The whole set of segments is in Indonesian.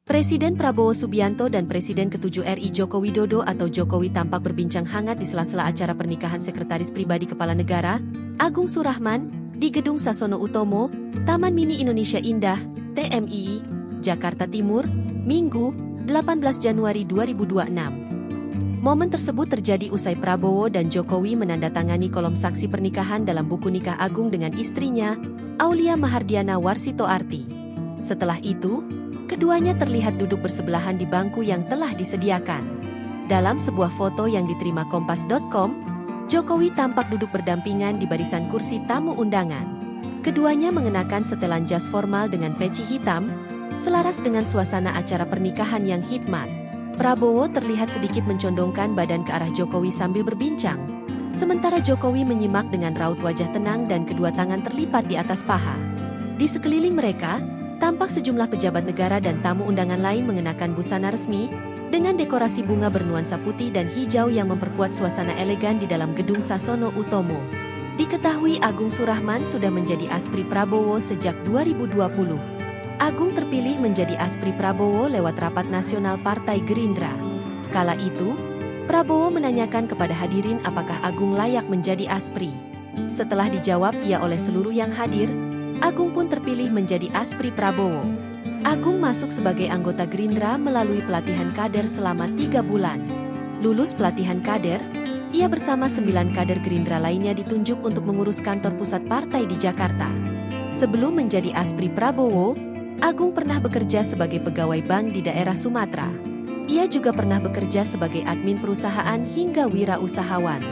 Presiden Prabowo Subianto dan Presiden ke-7 RI Joko Widodo atau Jokowi tampak berbincang hangat di sela-sela acara pernikahan Sekretaris Pribadi Kepala Negara, Agung Surahman, di Gedung Sasono Utomo, Taman Mini Indonesia Indah, TMI, Jakarta Timur, Minggu, 18 Januari 2026. Momen tersebut terjadi usai Prabowo dan Jokowi menandatangani kolom saksi pernikahan dalam buku nikah Agung dengan istrinya, Aulia Mahardiana Warsitoarti. Setelah itu, keduanya terlihat duduk bersebelahan di bangku yang telah disediakan. Dalam sebuah foto yang diterima Kompas.com, Jokowi tampak duduk berdampingan di barisan kursi tamu undangan. Keduanya mengenakan setelan jas formal dengan peci hitam, selaras dengan suasana acara pernikahan yang hikmat. Prabowo terlihat sedikit mencondongkan badan ke arah Jokowi sambil berbincang, sementara Jokowi menyimak dengan raut wajah tenang dan kedua tangan terlipat di atas paha. Di sekeliling mereka, tampak sejumlah pejabat negara dan tamu undangan lain mengenakan busana resmi, dengan dekorasi bunga bernuansa putih dan hijau yang memperkuat suasana elegan di dalam Gedung Sasono Utomo. Diketahui Agung Surahman sudah menjadi aspri Prabowo sejak 2020. Agung terpilih menjadi aspri Prabowo lewat Rapat Nasional Partai Gerindra. Kala itu, Prabowo menanyakan kepada hadirin apakah Agung layak menjadi aspri. Setelah dijawab iya oleh seluruh yang hadir, Agung pun terpilih menjadi aspri Prabowo. Agung masuk sebagai anggota Gerindra melalui pelatihan kader selama 3 bulan. Lulus pelatihan kader, ia bersama 9 kader Gerindra lainnya ditunjuk untuk mengurus kantor pusat partai di Jakarta. Sebelum menjadi aspri Prabowo, Agung pernah bekerja sebagai pegawai bank di daerah Sumatera. Ia juga pernah bekerja sebagai admin perusahaan hingga wirausahawan.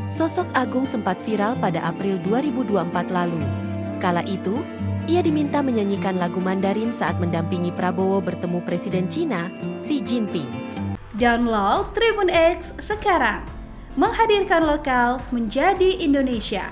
Sosok Agung sempat viral pada April 2024 lalu. Kala itu, ia diminta menyanyikan lagu Mandarin saat mendampingi Prabowo bertemu Presiden Cina, Xi Jinping. Download Tribun X sekarang, menghadirkan lokal menjadi Indonesia.